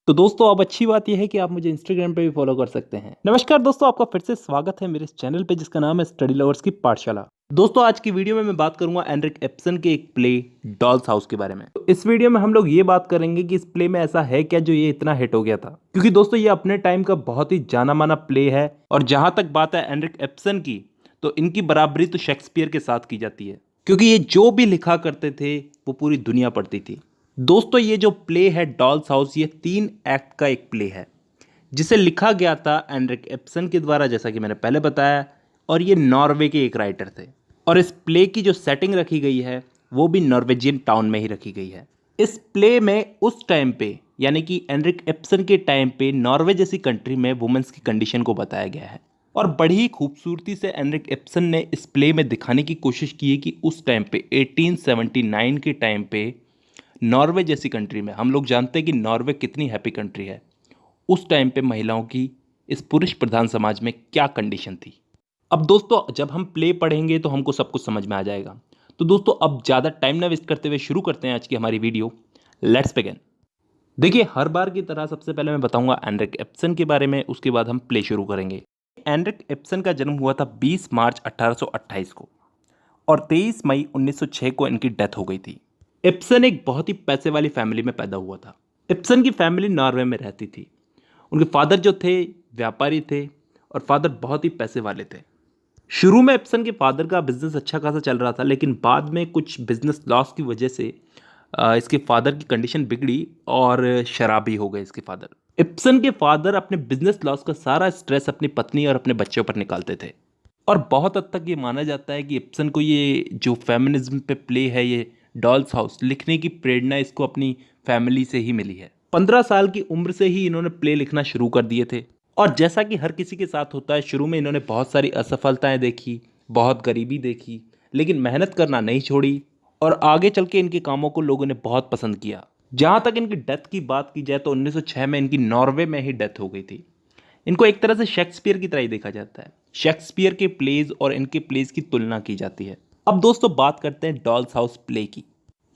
तो दोस्तों अब अच्छी बात यह है कि आप मुझे इंस्टाग्राम पे भी फॉलो कर सकते हैं। नमस्कार दोस्तों, आपका फिर से स्वागत है मेरे इस चैनल पे जिसका नाम है स्टडी लवर्स की पाठशाला। दोस्तों आज की वीडियो में मैं बात करूंगा एनरिक एप्सन के एक प्ले डॉल्स हाउस के बारे में। तो इस वीडियो में हम लोग ये बात करेंगे कि इस प्ले में ऐसा है क्या जो ये इतना हिट हो गया था, क्योंकि दोस्तों ये अपने टाइम का बहुत ही जाना माना प्ले है। और जहां तक बात है एनरिक एप्सन की, तो इनकी बराबरी तो शेक्सपियर के साथ की जाती है, क्योंकि ये जो भी लिखा करते थे वो पूरी दुनिया पढ़ती थी। दोस्तों ये जो प्ले है डॉल्स हाउस, ये 3 एक्ट का एक प्ले है जिसे लिखा गया था एनरिक एप्सन के द्वारा, जैसा कि मैंने पहले बताया। और ये नॉर्वे के एक राइटर थे। और इस प्ले की जो सेटिंग रखी गई है वो भी नॉर्वेजियन टाउन में ही रखी गई है। इस प्ले में उस टाइम पे, यानी कि एनरिक एप्सन के टाइम पे, नॉर्वे जैसी कंट्री में वुमेन्स की कंडीशन को बताया गया है। और बड़ी ही खूबसूरती से एनरिक एप्सन ने इस प्ले में दिखाने की कोशिश की है कि उस टाइम पे 1879 के टाइम पे नॉर्वे जैसी कंट्री में, हम लोग जानते हैं कि नॉर्वे कितनी हैप्पी कंट्री है, उस टाइम पे महिलाओं की इस पुरुष प्रधान समाज में क्या कंडीशन थी। अब दोस्तों जब हम प्ले पढ़ेंगे तो हमको सब कुछ समझ में आ जाएगा। तो दोस्तों अब ज़्यादा टाइम ना वेस्ट करते हुए शुरू करते हैं आज की हमारी वीडियो। Let's begin. देखिए हर बार की तरह सबसे पहले मैं बताऊंगा एनरिक एप्सन के बारे में, उसके बाद हम प्ले शुरू करेंगे। एनरिक एप्सन का जन्म हुआ था 20 मार्च 1828 को और 23 मई 1906 को इनकी डेथ हो गई थी। इप्सन एक बहुत ही पैसे वाली फैमिली में पैदा हुआ था। इप्सन की फैमिली नॉर्वे में रहती थी। उनके फादर जो थे व्यापारी थे और फादर बहुत ही पैसे वाले थे। शुरू में इप्सन के फादर का बिजनेस अच्छा खासा चल रहा था, लेकिन बाद में कुछ बिजनेस लॉस की वजह से इसके फादर की कंडीशन बिगड़ी और शराबी हो गए इसके फादर। इप्सन के फादर अपने बिजनेस लॉस का सारा स्ट्रेस अपनी पत्नी और अपने बच्चों पर निकालते थे। और बहुत हद तक ये माना जाता है कि इप्सन को ये जो फेमिनिज्म पे प्ले है, ये डॉल्स हाउस, लिखने की प्रेरणा इसको अपनी फैमिली से ही मिली है। 15 साल की उम्र से ही इन्होंने प्ले लिखना शुरू कर दिए थे। और जैसा कि हर किसी के साथ होता है, शुरू में इन्होंने बहुत सारी असफलताएं देखी, बहुत गरीबी देखी, लेकिन मेहनत करना नहीं छोड़ी। और आगे चल के इनके कामों को लोगों ने बहुत पसंद किया। जहाँ तक इनकी डेथ की बात की जाए तो 1906 में इनकी नॉर्वे में ही डेथ हो गई थी। इनको एक तरह से शेक्सपियर की तरह ही देखा जाता है। शेक्सपियर के प्लेज और इनके प्लेज की तुलना की जाती है। अब दोस्तों बात करते हैं डॉल्स हाउस प्ले की।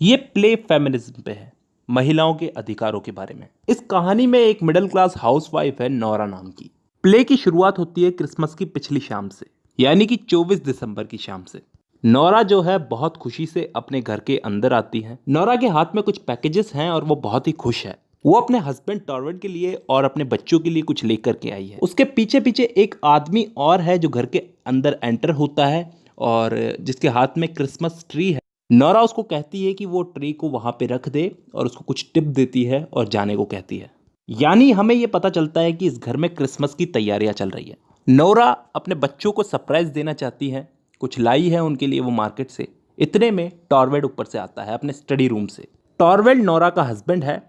ये प्ले फेमिनिज्म पे है, महिलाओं के अधिकारों के बारे में। इस कहानी में एक मिडिल क्लास हाउसवाइफ है नोरा नाम की। प्ले की शुरुआत होती है क्रिसमस की पिछली शाम से, यानी कि 24 दिसंबर की शाम से। नोरा जो है बहुत खुशी से अपने घर के अंदर आती है। नोरा के हाथ में कुछ पैकेजेस हैं और वो बहुत ही खुश है। वो अपने हस्बैंड टॉरवर्ड के लिए और अपने बच्चों के लिए कुछ लेकर के आई है। उसके पीछे पीछे एक आदमी और है जो घर के अंदर एंटर होता है और जिसके हाथ में क्रिसमस ट्री है। नोरा उसको कहती है कि वो ट्री को वहां पे रख दे और उसको कुछ टिप देती है और जाने को कहती है। यानी हमें ये पता चलता है कि इस घर में क्रिसमस की तैयारियां चल रही है। नोरा अपने बच्चों को सरप्राइज देना चाहती है, कुछ लाई है उनके लिए वो मार्केट से। इतने में टॉरवेड ऊपर से आता है अपने स्टडी रूम से। टॉरवेड नोरा का हस्बैंड है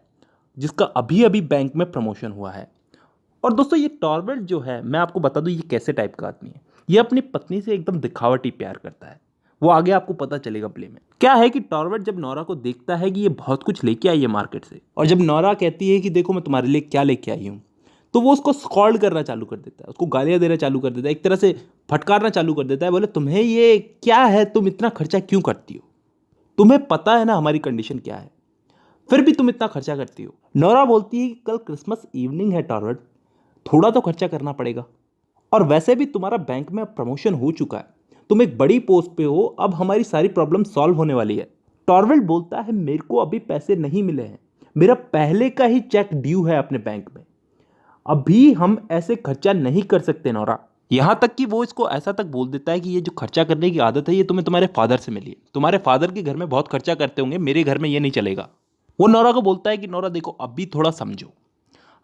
जिसका अभी अभी बैंक में प्रमोशन हुआ है। और दोस्तों ये टॉरवेड जो है, मैं आपको बता दूं ये कैसे टाइप का आदमी है। ये अपनी पत्नी से एकदम दिखावटी प्यार करता है। वो आगे आपको पता चलेगा प्ले में। क्या है कि टॉरवेड जब नोरा को देखता है कि ये बहुत कुछ लेके आई है मार्केट से, और जब नोरा कहती है कि देखो मैं तुम्हारे लिए क्या लेके आई हूँ, तो वो उसको स्कॉल्ड करना चालू कर देता है, उसको गालियां देना चालू कर देता है, एक तरह से फटकारना चालू कर देता है। बोले तुम्हें ये क्या है, तुम इतना खर्चा क्यों करती हो, तुम्हें पता है ना हमारी कंडीशन क्या है, फिर भी तुम इतना खर्चा करती हो। नोरा बोलती है कि कल क्रिसमस इवनिंग है टॉरवर्ड, थोड़ा तो खर्चा करना पड़ेगा। और वैसे भी तुम्हारा बैंक में प्रमोशन हो चुका है, तुम एक बड़ी पोस्ट पे हो, अब हमारी सारी प्रॉब्लम सॉल्व होने वाली है। टॉरवेल्ड बोलता है मेरे को अभी पैसे नहीं मिले हैं, मेरा पहले का ही चेक ड्यू है अपने बैंक में, अभी हम ऐसे खर्चा नहीं कर सकते नोरा। यहां तक कि वो इसको ऐसा तक बोल देता है कि ये जो खर्चा करने की आदत है ये तुम्हें तुम्हारे फादर से मिली है, तुम्हारे फादर के घर में बहुत खर्चा करते होंगे, मेरे घर में ये नहीं चलेगा। वो नोरा को बोलता है कि नोरा देखो अभी थोड़ा समझो,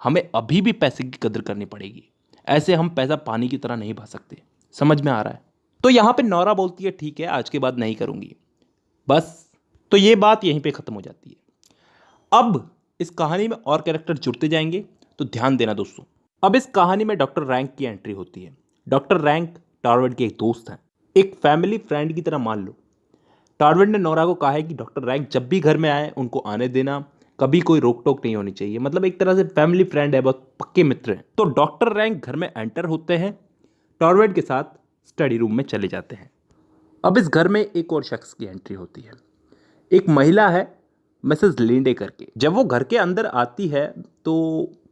हमें अभी भी पैसे की कदर करनी पड़ेगी, ऐसे हम पैसा पानी की तरह नहीं बहा सकते, समझ में आ रहा है। तो यहां पे नोरा बोलती है ठीक है आज के बाद नहीं करूंगी, बस। तो ये बात यहीं पे खत्म हो जाती है। अब इस कहानी में और कैरेक्टर जुड़ते जाएंगे, तो ध्यान देना दोस्तों। अब इस कहानी में डॉक्टर रैंक की एंट्री होती है। डॉक्टर रैंक टॉरवेड के एक दोस्त हैं, एक फैमिली फ्रेंड की तरह मान लो। टॉरवेड ने नोरा को कहा है कि डॉक्टर रैंक जब भी घर में आए उनको आने देना, कभी कोई रोक टोक नहीं होनी चाहिए, मतलब एक तरह से फैमिली फ्रेंड है, बहुत पक्के मित्र हैं। तो डॉक्टर रैंक घर में एंटर होते हैं, टॉरवेड के साथ स्टडी रूम में चले जाते हैं। अब इस घर में एक और शख्स की एंट्री होती है। एक महिला है मिसेस लिंडे करके। जब वो घर के अंदर आती है तो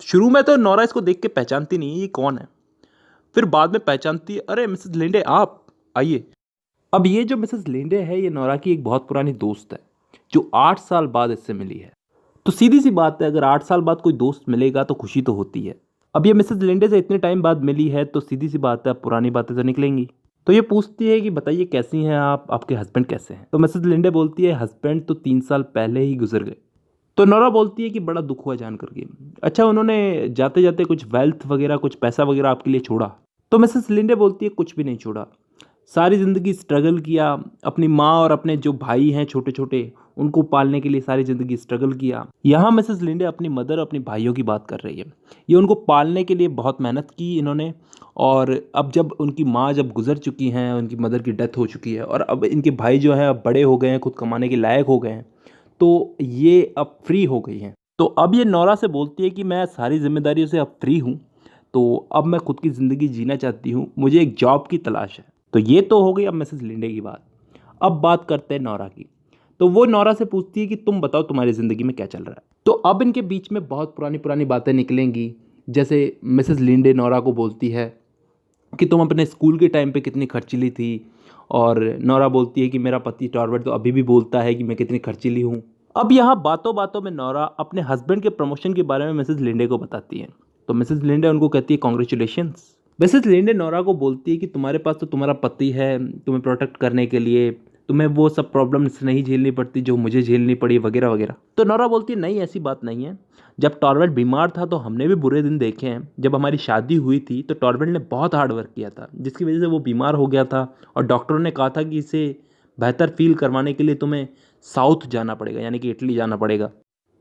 शुरू में तो नोरा इसको देख के पहचानती नहीं है ये कौन है, फिर बाद में पहचानती है, अरे मिसेस लिंडे आप आइए। अब ये जो मिसेस लिंडे है ये नोरा की एक बहुत पुरानी दोस्त है जो 8 साल बाद इससे मिली है। तो सीधी सी बात है, अगर 8 साल बाद कोई दोस्त मिलेगा तो खुशी तो होती है। अब ये मिसेस लिंडे से इतने टाइम बाद मिली है तो सीधी सी बात है, पुरानी बातें तो निकलेंगी। तो ये पूछती है कि बताइए कैसी हैं आप, आपके हस्बैंड कैसे हैं। तो मिसेस लिंडे बोलती है हस्बैंड तो 3 साल पहले ही गुजर गए। तो नोरा बोलती है कि बड़ा दुख हुआ जान करके, अच्छा उन्होंने जाते जाते कुछ वेल्थ वगैरह कुछ पैसा वगैरह आपके लिए छोड़ा। तो मिसेस लिंडे बोलती है कुछ भी नहीं छोड़ा, सारी ज़िंदगी स्ट्रगल किया, अपनी माँ और अपने जो भाई हैं छोटे छोटे उनको पालने के लिए सारी ज़िंदगी स्ट्रगल किया। यहाँ मिसेस लिंडे अपनी मदर अपने भाइयों की बात कर रही है, ये उनको पालने के लिए बहुत मेहनत की इन्होंने। और अब जब उनकी माँ जब गुजर चुकी हैं, उनकी मदर की डेथ हो चुकी है और अब इनके भाई जो हैं अब बड़े हो गए हैं, खुद कमाने के लायक हो गए हैं, तो ये अब फ्री हो गई हैं। तो अब ये नोरा से बोलती है कि मैं सारी जिम्मेदारियों से अब फ्री हूँ, तो अब मैं खुद की ज़िंदगी जीना चाहती हूँ, मुझे एक जॉब की तलाश है। तो ये तो हो गई अब मिसेस लिंडे की बात। अब बात करते हैं नोरा की। तो वो नोरा से पूछती है कि तुम बताओ तुम्हारी ज़िंदगी में क्या चल रहा है। तो अब इनके बीच में बहुत पुरानी पुरानी बातें निकलेंगी। जैसे मिसेस लिंडे नोरा को बोलती है कि तुम अपने स्कूल के टाइम पे कितनी खर्चीली थी, और नोरा बोलती है कि मेरा पति टॉर्बट तो अभी भी बोलता है कि मैं कितनी खर्चीली हूँ। अब यहाँ बातों बातों में नोरा अपने हस्बैंड के प्रमोशन के बारे में मिसेस लिंडे को बताती है। तो मिसेस लिंडे उनको कहती है कॉन्ग्रेचुलेशंस। मिसेस लिंडे नोरा को बोलती है कि तुम्हारे पास तो तुम्हारा पति है तुम्हें प्रोटेक्ट करने के लिए, तुम्हें वो सब प्रॉब्लम्स नहीं झेलनी पड़ती जो मुझे झेलनी पड़ी वगैरह वगैरह। तो नोरा बोलती है नहीं ऐसी बात नहीं है, जब टॉर्वेट बीमार था तो हमने भी बुरे दिन देखे हैं। जब हमारी शादी हुई थी तो टॉर्वेट ने बहुत हार्ड वर्क किया था जिसकी वजह से वो बीमार हो गया था, और डॉक्टरों ने कहा था कि इसे बेहतर फील करवाने के लिए तुम्हें साउथ जाना पड़ेगा, यानी कि इटली जाना पड़ेगा।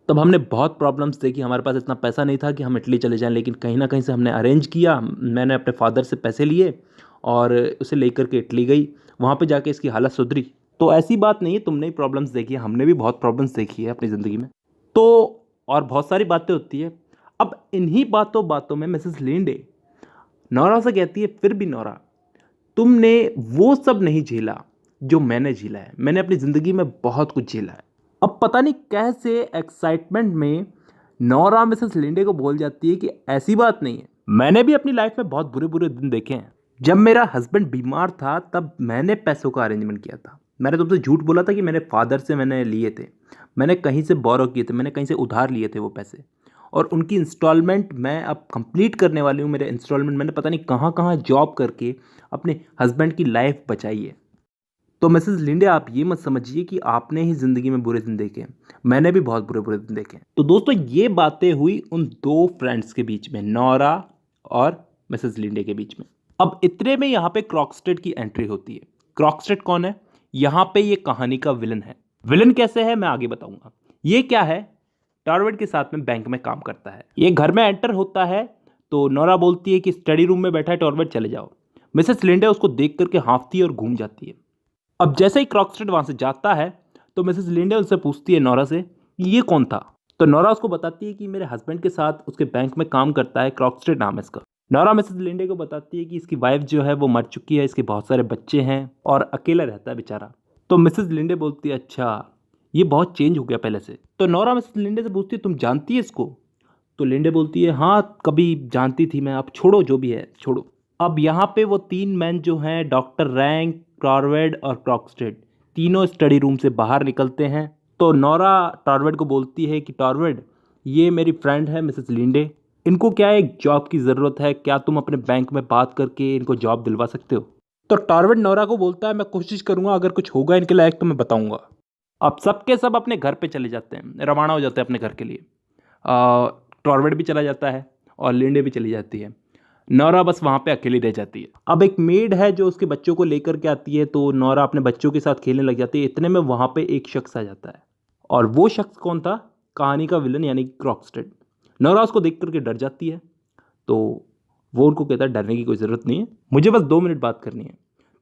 तब हमने बहुत प्रॉब्लम्स देखी, हमारे पास इतना पैसा नहीं था कि हम इटली चले जाएं, लेकिन कहीं ना कहीं से हमने अरेंज किया, मैंने अपने फादर से पैसे लिए और उसे लेकर के इटली गई, वहाँ पे जाके इसकी हालत सुधरी। तो ऐसी बात नहीं है तुमने ही प्रॉब्लम्स देखी है, हमने भी बहुत प्रॉब्लम्स देखी है अपनी ज़िंदगी में। तो और बहुत सारी बातें होती है। अब इन्हीं बातों बातों में मिसेस लिंडे नोरा से कहती है फिर भी नोरा तुमने वो सब नहीं झेला जो मैंने झेला है, मैंने अपनी ज़िंदगी में बहुत कुछ झेला है। अब पता नहीं कैसे एक्साइटमेंट में नोरा मिसेस लिंडे को बोल जाती है कि ऐसी बात नहीं है, मैंने भी अपनी लाइफ में बहुत बुरे बुरे दिन देखे हैं। जब मेरा हस्बैंड बीमार था तब मैंने पैसों का अरेंजमेंट किया था, मैंने तुमसे झूठ बोला था कि मैंने फादर से मैंने लिए थे, मैंने कहीं से बोरो किए थे, मैंने कहीं से उधार लिए थे वो पैसे, और उनकी इंस्टॉलमेंट मैं अब कंप्लीट करने वाली हूँ। मेरे इंस्टॉलमेंट मैंने पता नहीं कहाँ कहाँ जॉब करके अपने हस्बैंड की लाइफ बचाई है। तो मिसेस लिंडे आप ये मत समझिए कि आपने ही ज़िंदगी में बुरे दिन देखे हैं, मैंने भी बहुत बुरे बुरे दिन देखे हैं। तो दोस्तों ये बातें हुई उन दो फ्रेंड्स के बीच में, नोरा और मिसेस लिंडे के बीच में। अब इतने में यहाँ पे क्रॉकस्टेड की एंट्री होती है। क्रॉकस्टेड कौन है? यहाँ पे ये कहानी का विलन है। विलन कैसे है मैं आगे बताऊंगा। ये क्या है, टॉर्वेट के साथ में बैंक में काम करता है। ये घर में एंटर होता है तो नोरा बोलती है कि स्टडी रूम में बैठा है टॉर्वेट, चले जाओ। मिसेस लिंडे उसको देख करके हाँफती है और घूम जाती है। अब जैसे ही क्रॉकस्टेड वहां से जाता है तो मिसेस लिंडे उससे पूछती है नोरा से कि ये कौन था। तो नोरा उसको बताती है कि मेरे हस्बैंड के साथ उसके बैंक में काम करता है, क्रॉकस्टेड नाम है इसका। नोरा मिसेस लिंडे को बताती है कि इसकी वाइफ जो है वो मर चुकी है, इसके बहुत सारे बच्चे हैं और अकेला रहता है बेचारा। तो मिसेस लिंडे बोलती है अच्छा ये बहुत चेंज हो गया पहले से। तो नोरा मिसेस लिंडे से पूछती है तुम जानती है इसको? तो लिंडे बोलती है हाँ कभी जानती थी मैं, अब छोड़ो जो भी है छोड़ो। अब यहाँ पे वो तीन मैन जो हैं डॉक्टर रैंक, टॉर्वेड और क्रॉकस्टेड, तीनों स्टडी रूम से बाहर निकलते हैं। तो नोरा टॉर्वेड को बोलती है कि टॉर्वेड ये मेरी फ्रेंड है मिसेस लिंडे, इनको क्या एक जॉब की ज़रूरत है, क्या तुम अपने बैंक में बात करके इनको जॉब दिलवा सकते हो? तो टॉर्वेड नोरा को बोलता है मैं कोशिश करूँगा, अगर कुछ होगा इनके लायक तो मैं बताऊँगा। अब सबके सब अपने घर पे चले जाते हैं, रवाना हो जाते हैं अपने घर के लिए। टॉर्वेड भी चला जाता है और लिंडे भी चली जाती है। नोरा बस वहाँ पे अकेली रह जाती है। अब एक मेड है जो उसके बच्चों को लेकर के आती है, तो नोरा अपने बच्चों के साथ खेलने लग जाती है। इतने में वहाँ पे एक शख्स आ जाता है, और वो शख्स कौन था? कहानी का विलन यानी क्रॉकस्टेड। नोरा उसको देख करके डर जाती है, तो वो उनको कहता है डरने की कोई ज़रूरत नहीं है, मुझे बस 2 मिनट बात करनी है।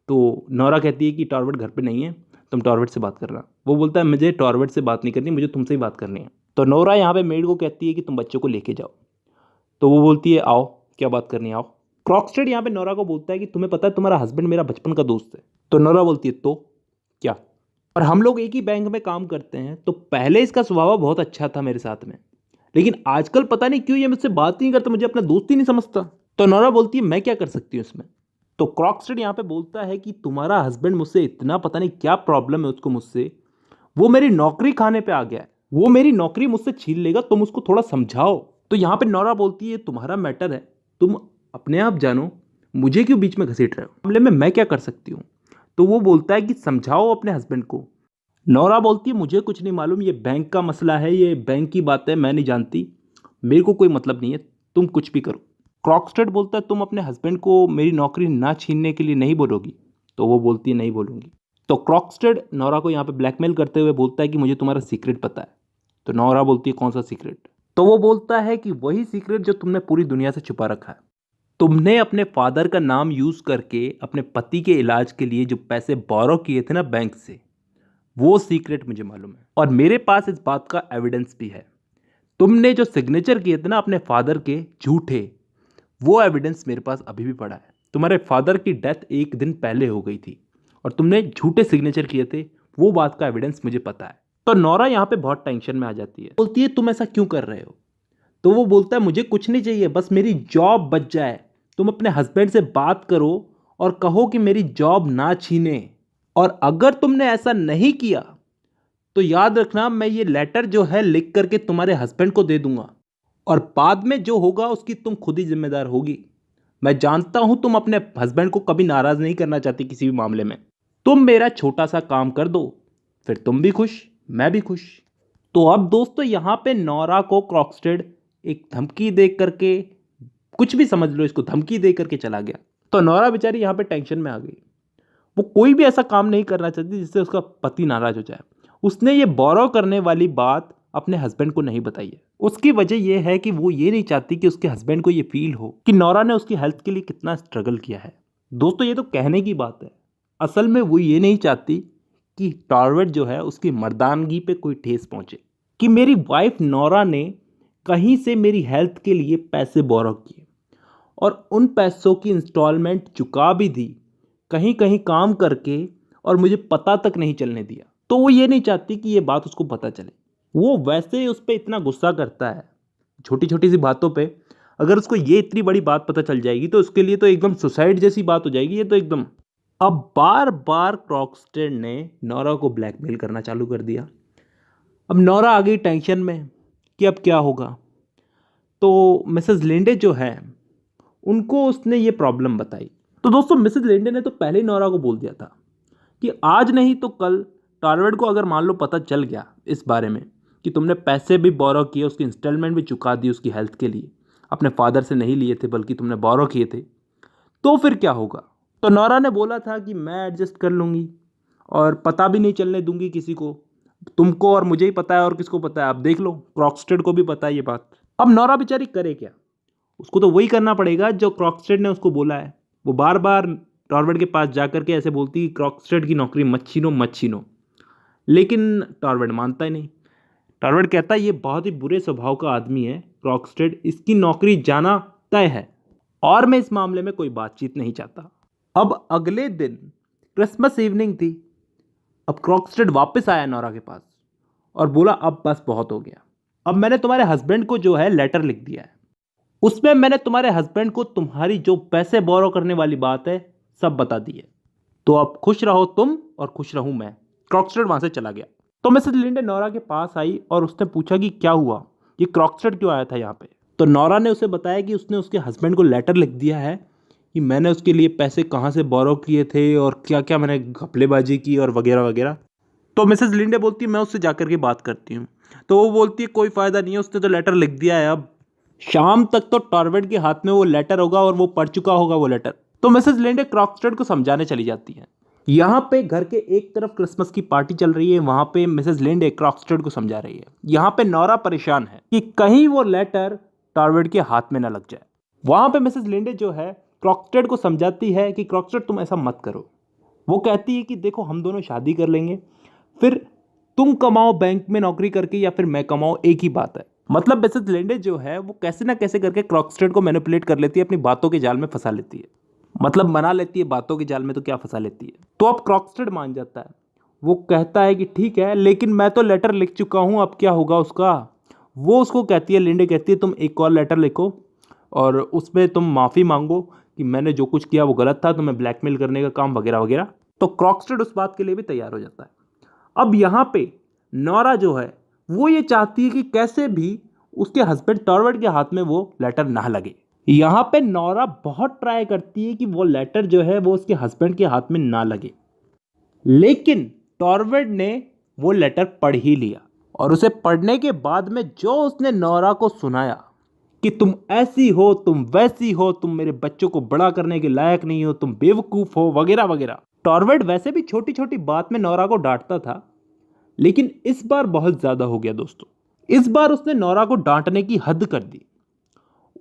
तो नोरा कहती है कि टॉर्वेड घर पे नहीं है, तुम टॉर्वेड से बात करना। वो बोलता है मुझे टॉर्वेड से बात नहीं करनी, मुझे तुमसे ही बात करनी है। तो नोरा यहाँ पे मेड को कहती है कि तुम बच्चों को लेके जाओ। तो वो बोलती है आओ क्या बात करनी है आओ। क्रॉकस्टेड यहाँ पे नोरा को बोलता है कि तुम्हें पता है तुम्हारा हस्बैंड मेरा बचपन का दोस्त है। तो नोरा बोलती है तो क्या? और हम लोग एक ही बैंक में काम करते हैं, तो पहले इसका स्वभाव बहुत अच्छा था मेरे साथ में, लेकिन आजकल पता नहीं क्यों ये मुझसे बात नहीं करता, मुझे अपना दोस्त ही नहीं समझता। तो नोरा बोलती है मैं क्या कर सकती हूँ इसमें। तो क्रॉकस्टेड यहाँ पे बोलता है कि तुम्हारा हस्बैंड मुझसे इतना पता नहीं क्या प्रॉब्लम है उसको मुझसे, वो मेरी नौकरी खाने पे आ गया है, वो मेरी नौकरी मुझसे छीन लेगा, तुम उसको थोड़ा समझाओ। तो यहाँ पे नोरा बोलती है तुम्हारा मैटर है, तुम अपने आप जानो, मुझे क्यों बीच में घसीट रहे हो, मामले में मैं क्या कर सकती हूँ। तो वो बोलता है कि समझाओ अपने हस्बैंड को। नोरा बोलती है मुझे कुछ नहीं मालूम, ये बैंक का मसला है, ये बैंक की बात है, मैं नहीं जानती, मेरे को कोई मतलब नहीं है, तुम कुछ भी करो। क्रॉकस्टेड बोलता है तुम अपने हस्बैंड को मेरी नौकरी ना छीनने के लिए नहीं बोलोगी। तो वो बोलती है नहीं बोलूंगी। तो क्रॉकस्टेड नोरा को यहाँ पे ब्लैकमेल करते हुए बोलता है कि मुझे तुम्हारा सीक्रेट पता है। तो नोरा बोलती है कौन सा सीक्रेट। तो वो बोलता है कि वही सीक्रेट जो तुमने पूरी दुनिया से छुपा रखा है। तुमने अपने फादर का नाम यूज करके अपने पति के इलाज के लिए जो पैसे बोरो किए थे ना बैंक से, वो सीक्रेट मुझे मालूम है और मेरे पास इस बात का एविडेंस भी है। तुमने जो सिग्नेचर किए थे ना अपने फादर के झूठे, वो एविडेंस मेरे पास अभी भी पड़ा है। तुम्हारे फादर की डेथ एक दिन पहले हो गई थी और तुमने झूठे सिग्नेचर किए थे, वो बात का एविडेंस मुझे पता है। तो नोरा यहाँ पे बहुत टेंशन में आ जाती है, बोलती है तुम ऐसा क्यों कर रहे हो। तो वो बोलता है मुझे कुछ नहीं चाहिए, बस मेरी जॉब बच जाए। तुम अपने हस्बैंड से बात करो और कहो कि मेरी जॉब ना छीने, और अगर तुमने ऐसा नहीं किया तो याद रखना मैं ये लेटर जो है लिख करके तुम्हारे हस्बैंड को दे दूंगा और बाद में जो होगा उसकी तुम खुद ही जिम्मेदार होगी। मैं जानता हूं तुम अपने हस्बैंड को कभी नाराज नहीं करना चाहती किसी भी मामले में, तुम मेरा छोटा सा काम कर दो, फिर तुम भी खुश मैं भी खुश। तो अब दोस्तों यहाँ पे नोरा को क्रॉकस्टेड एक धमकी दे करके, कुछ भी समझ लो इसको, धमकी दे करके चला गया। तो नोरा बेचारी यहाँ पे टेंशन में आ गई। वो कोई भी ऐसा काम नहीं करना चाहती जिससे उसका पति नाराज हो जाए। उसने ये बोरो करने वाली बात अपने हस्बैंड को नहीं बताई है। उसकी वजह यह है कि वो ये नहीं चाहती कि उसके हस्बैंड को ये फील हो कि नोरा ने उसकी हेल्थ के लिए कितना स्ट्रगल किया है। दोस्तों ये तो कहने की बात है, असल में वो ये नहीं चाहती कि टॉर्वेट जो है उसकी मर्दानगी पे कोई ठेस पहुंचे, कि मेरी वाइफ नोरा ने कहीं से मेरी हेल्थ के लिए पैसे बोरो किए और उन पैसों की इंस्टॉलमेंट चुका भी दी, कहीं कहीं काम करके, और मुझे पता तक नहीं चलने दिया। तो वो ये नहीं चाहती कि ये बात उसको पता चले। वो वैसे ही उस पर इतना गुस्सा करता है छोटी छोटी सी बातों पे, अगर उसको ये इतनी बड़ी बात पता चल जाएगी तो उसके लिए तो एकदम सुसाइड जैसी बात हो जाएगी ये तो एकदम। अब बार बार क्रॉकस्टेड ने नोरा को ब्लैकमेल करना चालू कर दिया। अब नोरा आ गई टेंशन में कि अब क्या होगा। तो मिसेस लिंडे जो है उनको उसने ये प्रॉब्लम बताई। तो दोस्तों मिसेस लिंडे ने तो पहले ही नोरा को बोल दिया था कि आज नहीं तो कल टॉर्वेट को अगर मान लो पता चल गया इस बारे में कि तुमने पैसे भी बोरो किए, उसकी इंस्टॉलमेंट भी चुका दी उसकी हेल्थ के लिए, अपने फादर से नहीं लिए थे बल्कि तुमने बोरो किए थे, तो फिर क्या होगा। तो नोरा ने बोला था कि मैं एडजस्ट कर लूँगी और पता भी नहीं चलने दूंगी किसी को, तुमको और मुझे ही पता है और किसको पता है, आप देख लो क्रॉकस्टेड को भी पता है ये बात। अब नोरा बेचारी करे क्या, उसको तो वही करना पड़ेगा जो क्रॉकस्टेड ने उसको बोला है। वो बार बार टॉर्वेट के पास जाकर के ऐसे बोलती कि क्रॉकस्टेड की नौकरी मत छीनो मत छीनो, लेकिन टॉर्वेट मानता ही नहीं। टॉर्वेट कहता है ये बहुत ही बुरे स्वभाव का आदमी है क्रॉकस्टेड, इसकी नौकरी जाना तय है और मैं इस मामले में कोई बातचीत नहीं चाहता। अब अगले दिन क्रिसमस इवनिंग थी। अब क्रॉकस्टेड वापस आया नोरा के पास और बोला अब बस बहुत हो गया, अब मैंने तुम्हारे हस्बैंड को जो है लेटर लिख दिया है, उसमें मैंने तुम्हारे हस्बैंड को तुम्हारी जो पैसे बोरो करने वाली बात है सब बता दी है, तो अब खुश रहो तुम और खुश रहूं मैं। क्रॉकस्टेड वहां से चला गया। तो मिसेस लिंडे नोरा के पास आई और उसने पूछा कि क्या हुआ, ये क्रॉकस्टेड क्यों आया था यहाँ पे। तो नोरा ने उसे बताया कि उसने उसके हस्बैंड को लेटर लिख दिया है कि मैंने उसके लिए पैसे कहाँ से बोरो किए थे और क्या क्या मैंने घपलेबाजी की और वगैरह वगैरह। तो मिसेस लिंडे बोलती है मैं उससे जाकर के बात करती हूँ। तो वो बोलती है कोई फ़ायदा नहीं है, उसने तो लेटर लिख दिया है, अब शाम तक तो टॉर्वेट के हाथ में वो लेटर होगा और वो पढ़ चुका होगा वो लेटर। तो मिसेस लिंडे क्रॉकस्टेड को समझाने चली जाती है। यहाँ पे घर के एक तरफ क्रिसमस की पार्टी चल रही है, वहाँ पे मिसेस लिंडे क्रॉकस्टेड को समझा रही है। यहाँ पे नोरा परेशान है कि कहीं वो लेटर टॉर्वेट के हाथ में ना लग जाए। वहाँ पे मिसेस लिंडे जो है क्रॉकस्टेड को समझाती है कि क्रॉकस्टेड तुम ऐसा मत करो। वो कहती है कि देखो हम दोनों शादी कर लेंगे, फिर तुम कमाओ बैंक में नौकरी करके या फिर मैं कमाऊँ, एक ही बात है। मतलब मिसेस लिंडे जो है वो कैसे ना कैसे करके क्रॉकस्टेड को मैनिपुलेट कर लेती है, अपनी बातों के जाल में फंसा लेती है, मतलब मना लेती है, बातों के जाल में तो क्या फंसा लेती है। तो अब क्रॉकस्टेड मान जाता है। वो कहता है कि ठीक है, लेकिन मैं तो लेटर लिख चुका हूँ, अब क्या होगा उसका। वो उसको कहती है, लिंडे कहती है, तुम एक और लेटर लिखो और उसमें तुम माफ़ी मांगो कि मैंने जो कुछ किया वो गलत था, तुम्हें ब्लैकमेल करने का काम वगैरह वगैरह। तो क्रॉक्सटेड उस बात के लिए भी तैयार हो जाता है। अब यहाँ पे नोरा जो है वो ये चाहती है कि कैसे भी उसके हस्बैंड टॉरवर्ड के हाथ में वो लेटर ना लगे। यहाँ पे नोरा बहुत ट्राई करती है कि वो लेटर जो है वो उसके हस्बैंड के हाथ में ना लगे, लेकिन टॉरवर्ड ने वो लेटर पढ़ ही लिया और उसे पढ़ने के बाद में जो उसने नोरा को सुनाया कि तुम ऐसी हो, तुम वैसी हो, तुम मेरे बच्चों को बड़ा करने के लायक नहीं हो, तुम बेवकूफ हो वगैरह वगैरह। टॉरवर्ड वैसे भी छोटी छोटी बात में नोरा को डांटता था, लेकिन इस बार बहुत ज्यादा हो गया दोस्तों। इस बार उसने नोरा को डांटने की हद कर दी।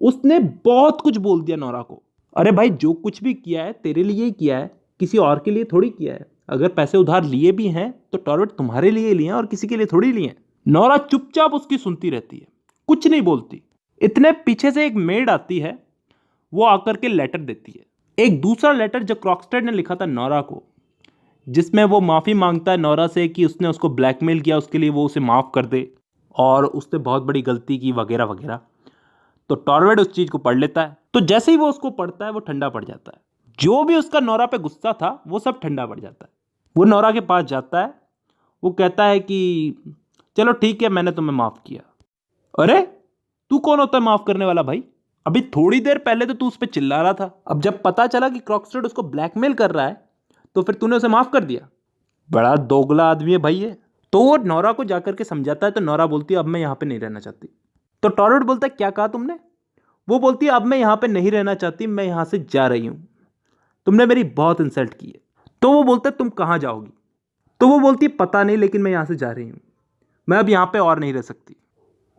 उसने बहुत कुछ बोल दिया नोरा को। अरे भाई, जो कुछ भी किया है तेरे लिए ही किया है, किसी और के लिए थोड़ी किया है। अगर पैसे उधार लिए भी हैं तो टॉरवर्ड तुम्हारे लिए लिए हैं और किसी के लिए थोड़ी लिए हैं। नोरा चुपचाप उसकी सुनती रहती है, कुछ नहीं बोलती। इतने पीछे से एक मेड आती है, वो आकर के लेटर देती है, एक दूसरा लेटर जो क्रॉक्सटेड ने लिखा था नोरा को, जिसमें वो माफ़ी मांगता है नोरा से कि उसने उसको ब्लैकमेल किया, उसके लिए वो उसे माफ़ कर दे और उसने बहुत बड़ी गलती की वगैरह वगैरह। तो टॉरवर्ड उस चीज़ को पढ़ लेता है। तो जैसे ही वो उसको पढ़ता है वो ठंडा पड़ जाता है। जो भी उसका नोरा पे गुस्सा था वो सब ठंडा पड़ जाता है। वो नोरा के पास जाता है, वो कहता है कि चलो ठीक है, मैंने तुम्हें माफ़ किया। अरे तू कौन होता है माफ़ करने वाला भाई? अभी थोड़ी देर पहले तो तू उस पर चिल्ला रहा था, अब जब पता चला कि क्रॉक्सटेड उसको ब्लैकमेल कर रहा है तो फिर तूने उसे माफ़ कर दिया। बड़ा दोगला आदमी है भाई ये। तो वो नोरा को जाकर के समझाता है, तो नोरा बोलती है अब मैं यहाँ पे नहीं रहना चाहती। तो टॉरवर्ड बोलता है क्या कहा तुमने? वो बोलती है अब मैं यहाँ पे नहीं रहना चाहती, मैं यहाँ से जा रही हूँ, तुमने मेरी बहुत इंसल्ट की है। तो वो बोलता है तुम कहाँ जाओगी? तो वो बोलती है पता नहीं, लेकिन मैं यहाँ से जा रही हूँ, मैं अब यहाँ पे और नहीं रह सकती।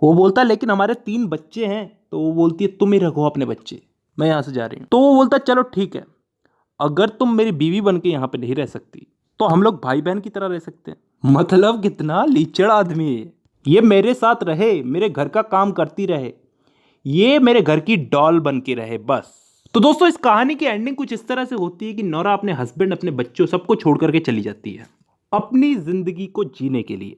वो बोलता है लेकिन हमारे 3 बच्चे हैं। तो वो बोलती है तुम ही रखो अपने बच्चे, मैं यहाँ से जा रही हूँ। तो वो बोलता है चलो ठीक है, अगर तुम मेरी बीवी बन के यहाँ पे नहीं रह सकती तो हम लोग भाई बहन की तरह रह सकते हैं। मतलब कितना लीचड़ आदमी है ये मेरे साथ रहे, मेरे घर का काम करती रहे, ये मेरे घर की डॉल बन के रहे बस। तो दोस्तों इस कहानी की एंडिंग कुछ इस तरह से होती है कि नोरा अपने हस्बैंड, अपने बच्चों, सबको छोड़ करके चली जाती है अपनी जिंदगी को जीने के लिए।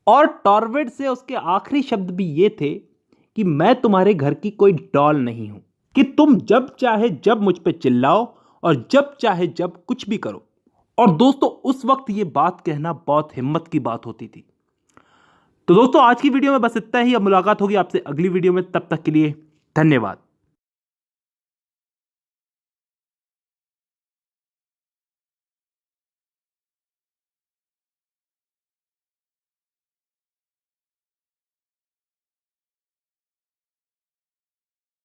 और टॉरवर्ड से उसके आखिरी शब्द भी ये थे कि मैं तुम्हारे घर की कोई डॉल नहीं हूं, कि तुम जब चाहे जब मुझ पे चिल्लाओ और जब चाहे जब कुछ भी करो। और दोस्तों उस वक्त ये बात कहना बहुत हिम्मत की बात होती थी। तो दोस्तों आज की वीडियो में बस इतना ही। अब मुलाकात होगी आपसे अगली वीडियो में, तब तक के लिए धन्यवाद।